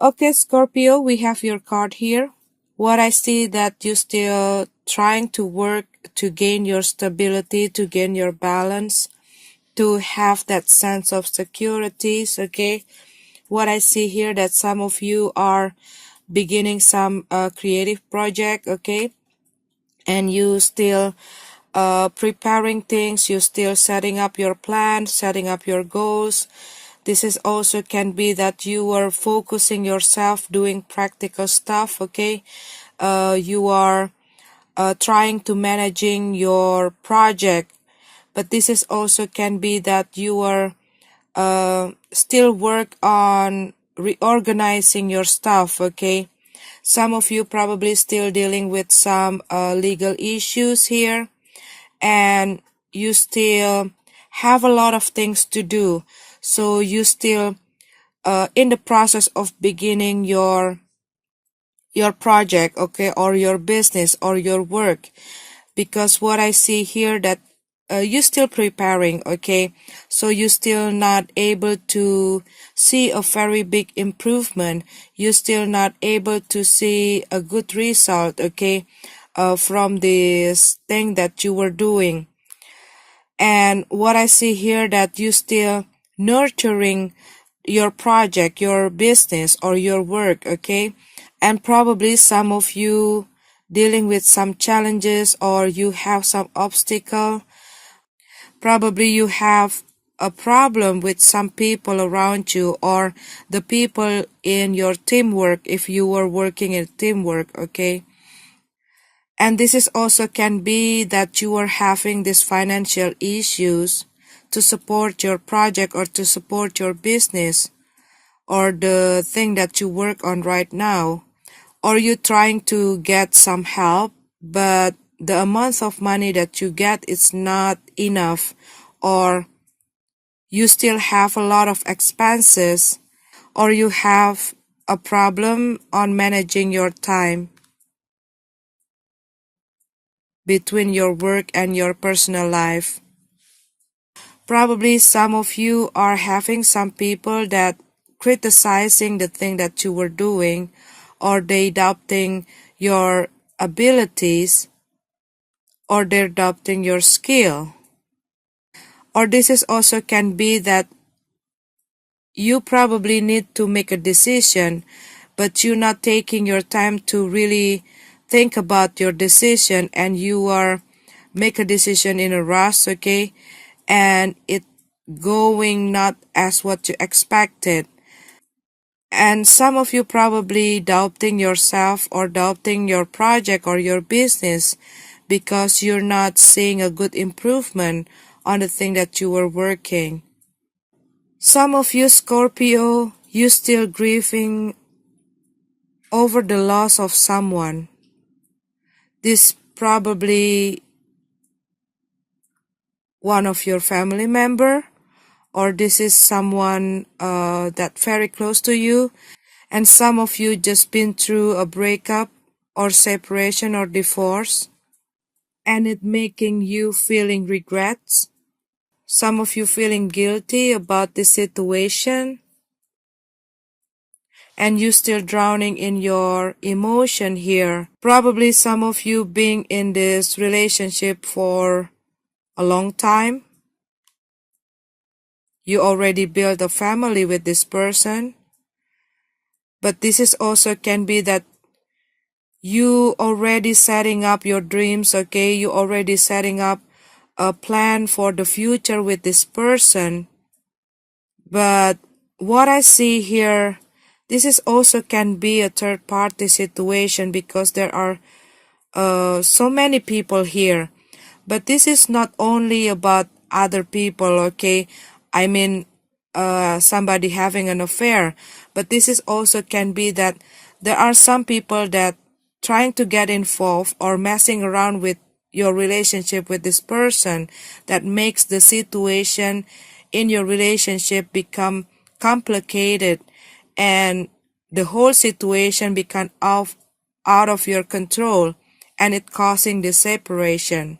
Okay, Scorpio, we have your card here. What I see that you still trying to work to gain your stability, to gain your balance, to have that sense of security. Okay. What I see here that some of you are beginning some creative project. Okay. And you still preparing things, you still setting up your plan, setting up your goals. This is also can be that you are focusing yourself doing practical stuff. Okay. You are trying to managing your project, but this is also can be that you are still work on reorganizing your stuff. Okay. Some of you probably still dealing with some legal issues here, and you still have a lot of things to do. So you still in the process of beginning your project, okay, or your business or your work, because what I see here that you still preparing. Okay. So you still not able to see a very big improvement. You still not able to see a good result. Okay. From this thing that you were doing. And what I see here that you still nurturing your project, your business or your work. Okay. And probably some of you dealing with some challenges, or you have some obstacle. Probably you have a problem with some people around you, or the people in your teamwork if you were working in teamwork. Okay. And this is also can be that you are having these financial issues to support your project or to support your business or the thing that you work on right now. Or you trying to get some help, but the amount of money that you get is not enough, or you still have a lot of expenses, or you have a problem on managing your time between your work and your personal life. Probably some of you are having some people that criticizing the thing that you were doing, or they doubting your abilities, or they're doubting your skill. Or this is also can be that you probably need to make a decision, but you're not taking your time to really think about your decision, and you are make a decision in a rush. Okay. And it going not as what you expected. And some of you probably doubting yourself or doubting your project or your business because you're not seeing a good improvement on the thing that you were working. Some of you Scorpio, you still grieving over the loss of someone. This probably one of your family member, or this is someone that very close to you. And some of you just been through a breakup or separation or divorce, and it making you feeling regrets. Some of you feeling guilty about the situation, and you still drowning in your emotion here. Probably some of you being in this relationship for a long time. You already built a family with this person, but this is also can be that you already setting up your dreams. Okay. You already setting up a plan for the future with this person. But what I see here, this is also can be a third party situation, because there are so many people here. But this is not only about other people. Okay. I mean, somebody having an affair, but this is also can be that there are some people that trying to get involved or messing around with your relationship with this person, that makes the situation in your relationship become complicated, and the whole situation become out of your control, and it causing the separation.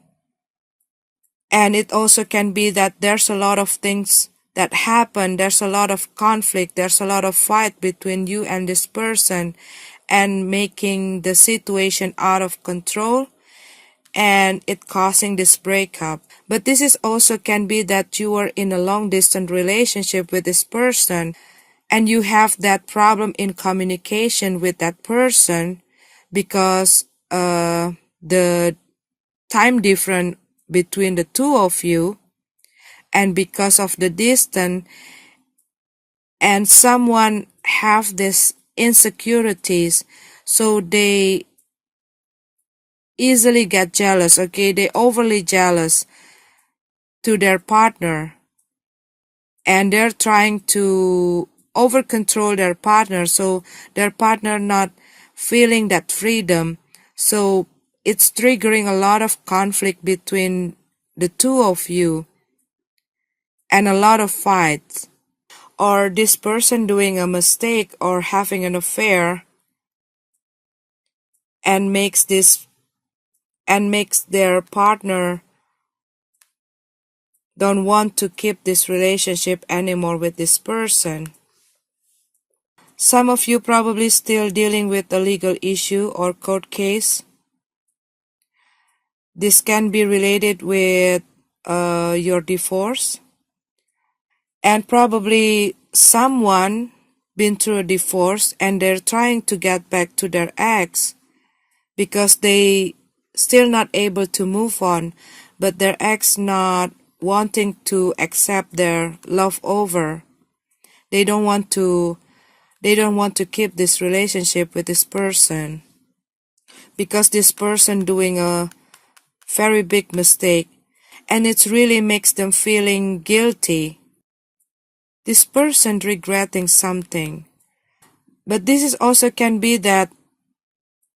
And it also can be that there's a lot of things that happen. There's a lot of conflict, there's a lot of fight between you and this person, and making the situation out of control, and it causing this breakup. But this is also can be that you are in a long distance relationship with this person, and you have that problem in communication with that person because the time difference between the two of you, and because of the distance, and someone have this insecurities, so they easily get jealous, okay? They overly jealous to their partner, and they're trying to over control their partner, so their partner not feeling that freedom. So it's triggering a lot of conflict between the two of you and a lot of fights. Or this person doing a mistake or having an affair and makes their partner don't want to keep this relationship anymore with this person. Some of you probably still dealing with a legal issue or court case. This can be related with your divorce, and probably someone been through a divorce and they're trying to get back to their ex because they still not able to move on, but their ex not wanting to accept their love over. They don't want to keep this relationship with this person because this person doing a very big mistake, and it really makes them feeling guilty. This person regretting something. But this is also can be that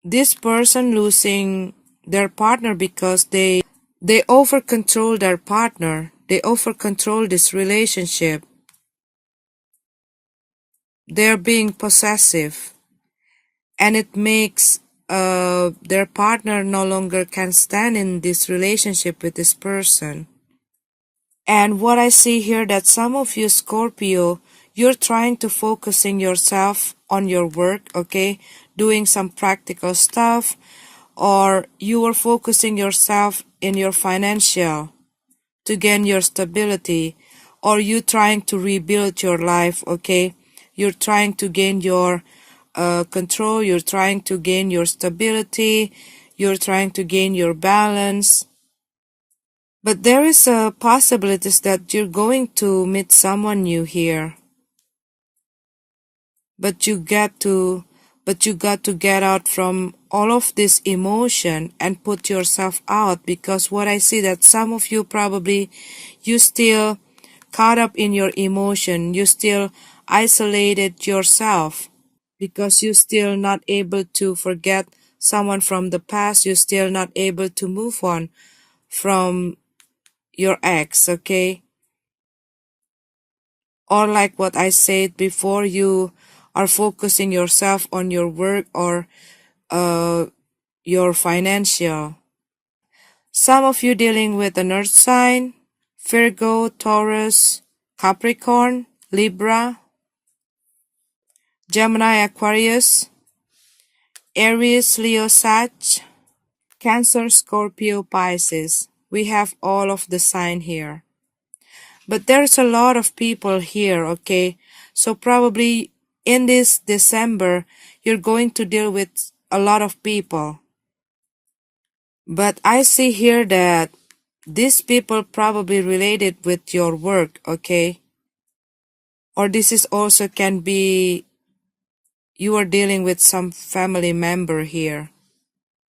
this person losing their partner because they over control their partner. They over control this relationship. They're being possessive, and it makes their partner no longer can stand in this relationship with this person. And what I see here that some of you Scorpio, you're trying to focusing yourself on your work, okay, doing some practical stuff, or you are focusing yourself in your financial to gain your stability, or you trying to rebuild your life, okay, you're trying to gain your control, you're trying to gain your stability, you're trying to gain your balance. But there is a possibility that you're going to meet someone new here. But you got to get out from all of this emotion and put yourself out, because what I see that some of you probably you still caught up in your emotion, you still isolated yourself because you still not able to forget someone from the past, you still not able to move on from your ex, okay? Or like what I said before, you are focusing yourself on your work or your financial. Some of you dealing with an earth sign, Virgo, Taurus, Capricorn, Libra, Gemini, Aquarius, Aries, Leo, Sag, Cancer, Scorpio, Pisces. We have all of the sign here. But there's a lot of people here, okay? So probably in this December, you're going to deal with a lot of people. But I see here that these people probably related with your work, okay? Or this is also can be you are dealing with some family member here.